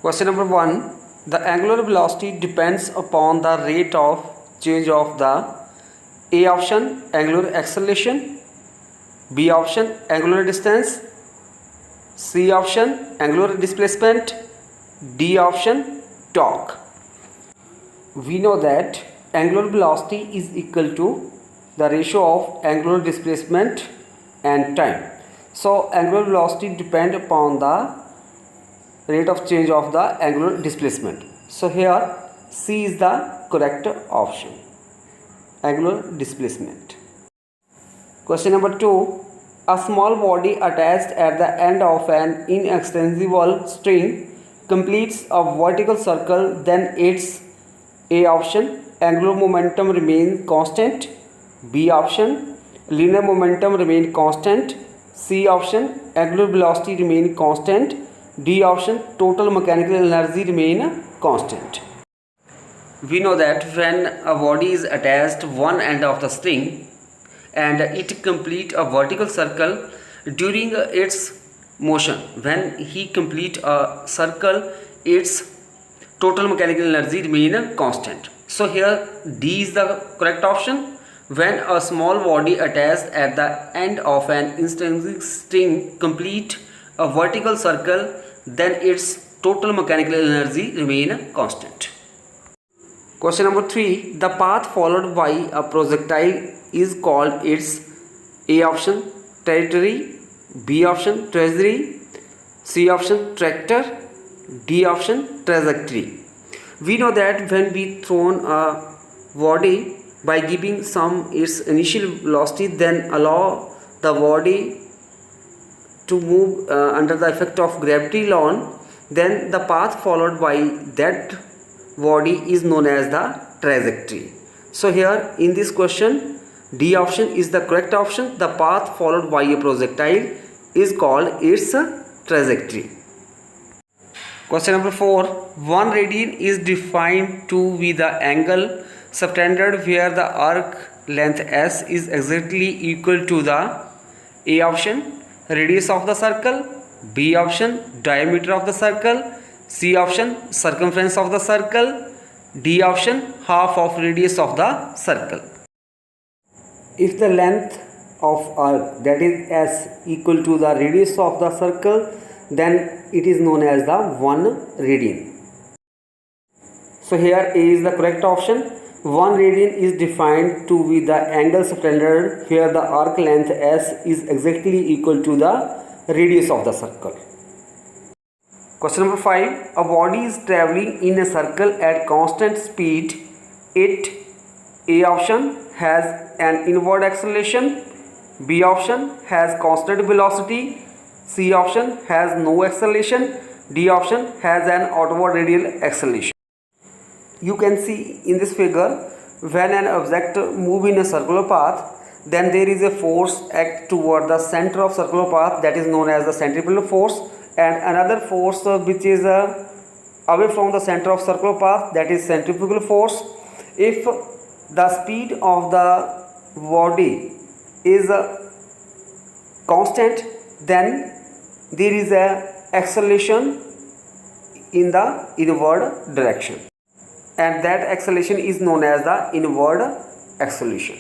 Question number 1. The angular velocity depends upon the rate of change of the A option angular acceleration, B option angular distance, C option angular displacement, D option torque. We know that angular velocity is equal to the ratio of angular displacement and time. So angular velocity depend upon the rate of change of the angular displacement. So here C is the correct option, angular displacement. Question number 2. A small body attached at the end of an inextensible string completes a vertical circle, then its A option angular momentum remains constant, B option linear momentum remain constant, C option angular velocity remain constant, D option total mechanical energy remain constant. We know that when a body is attached one end of the string and it complete a vertical circle during its motion, when he complete a circle, its total mechanical energy remain constant. So here D is the correct option. When a small body attached at the end of an intrinsic string complete a vertical circle, then its total mechanical energy remain constant. Question number 3. The path followed by a projectile is called its A option trajectory, B option trajectory, C option tractor, D option trajectory. We know that when we thrown a body by giving some its initial velocity, then allow the body to move under the effect of gravity law, then the path followed by that body is known as the trajectory. So here in this question D option is the correct option. The path followed by a projectile is called its trajectory. Question number 4. 1 radian is defined to be the angle subtended where the arc length S is exactly equal to the A option radius of the circle, B option diameter of the circle, C option circumference of the circle, D option half of radius of the circle. If the length of arc, that is S, equal to the radius of the circle, then it is known as the 1 radian. So here A is the correct option. 1 radian is defined to be the angle subtended where the arc length S is exactly equal to the radius of the circle. Question number 5. A body is traveling in a circle at constant speed. It A option has an inward acceleration, B option has constant velocity, C option has no acceleration, D option has an outward radial acceleration. You can see in this figure, when an object move in a circular path, then there is a force act toward the center of circular path, that is known as the centripetal force, and another force which is away from the center of circular path, that is centrifugal force. If the speed of the body is constant, then there is a acceleration in the inward direction, and that acceleration is known as the inward acceleration.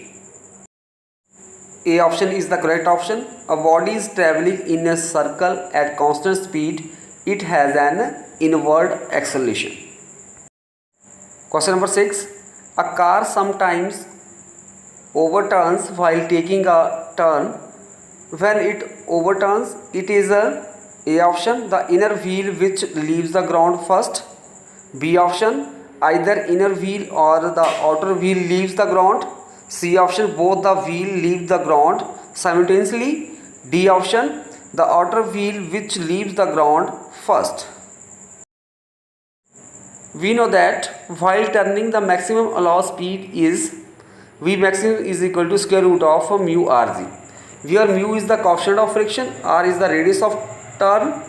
A option is the correct option. A body is traveling in a circle at constant speed. It has an inward acceleration. Question number 6. A car sometimes overturns while taking a turn. When it overturns, it is A option the inner wheel which leaves the ground first, B option either inner wheel or the outer wheel leaves the ground, C option both the wheel leave the ground simultaneously, D option the outer wheel which leaves the ground first. We know that while turning, the maximum allowed speed is V maximum is equal to square root of mu rg, where mu is the coefficient of friction, r is the radius of turn,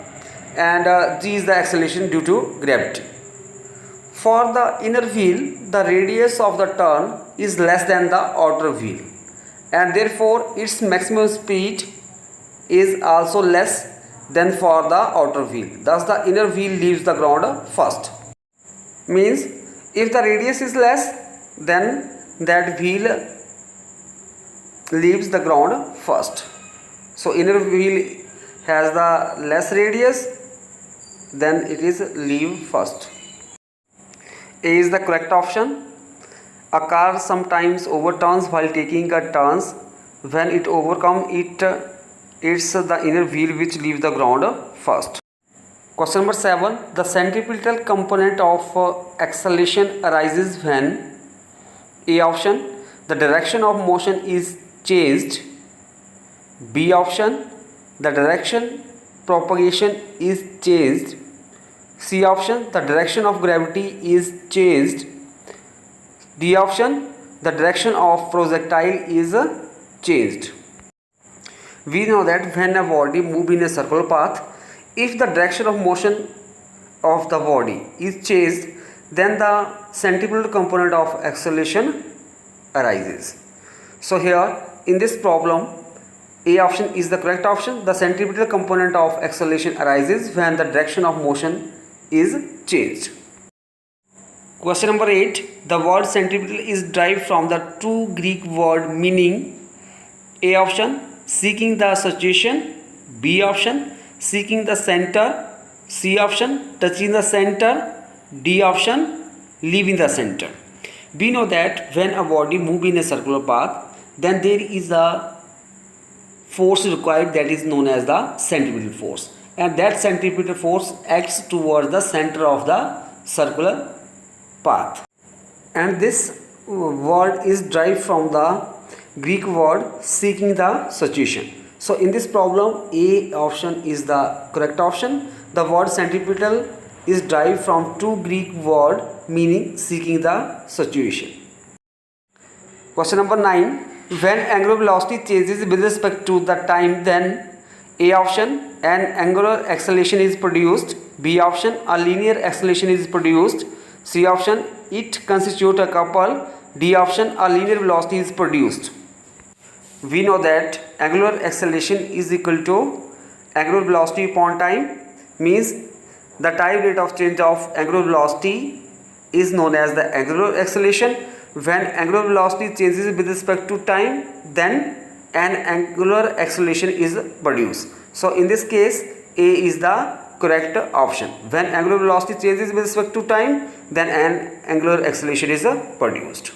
and g is the acceleration due to gravity. For the inner wheel, the radius of the turn is less than the outer wheel, and therefore its maximum speed is also less then for the outer wheel. Thus the inner wheel leaves the ground first. Means if the radius is less, then that wheel leaves the ground first. So inner wheel has the less radius, then it is leave first. A is the correct option. A car sometimes overturns while taking a turn. When it overcomes it, it's the inner wheel which leaves the ground first. Question number 7. The centripetal component of acceleration arises when A option, the direction of motion is changed. B option, the direction propagation is changed. C option, the direction of gravity is changed. D option, the direction of projectile is changed. We know that when a body moves in a circular path, if the direction of motion of the body is changed, then the centripetal component of acceleration arises. So here in this problem, A option is the correct option. The centripetal component of acceleration arises when the direction of motion is changed. Question number 8. The word centripetal is derived from the two Greek word meaning A option, seeking the situation. B option, seeking the center. C option, touching the center. D option, leaving the center. We know that when a body moves in a circular path, then there is a force required that is known as the centripetal force, and that centripetal force acts towards the center of the circular path, and this word is derived from the Greek word seeking the situation. So in this problem, A option is the correct option. The word centripetal is derived from two Greek word meaning seeking the situation. Question number 9. When angular velocity changes with respect to the time, then A option, an angular acceleration is produced. B option, a linear acceleration is produced. C option, it constitutes a couple. D option, a linear velocity is produced. We know that angular acceleration is equal to angular velocity upon time, means the time rate of change of angular velocity is known as the angular acceleration. When angular velocity changes with respect to time, then an angular acceleration is produced. So in this case, A is the correct option. When angular velocity changes with respect to time, then an angular acceleration is produced.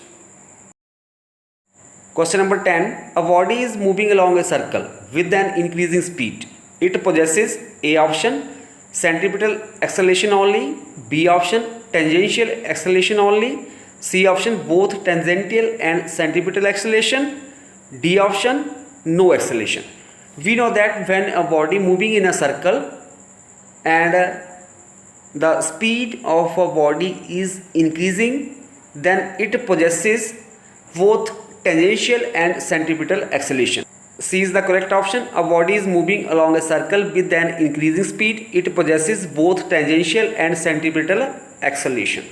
Question number 10. A body is moving along a circle with an increasing speed. It possesses A option, centripetal acceleration only. B option, tangential acceleration only. C option, both tangential and centripetal acceleration. D option, no acceleration. We know that when a body moving in a circle and the speed of a body is increasing, then it possesses both tangential and centripetal acceleration. C is the correct option. A body is moving along a circle with an increasing speed. It possesses both tangential and centripetal acceleration.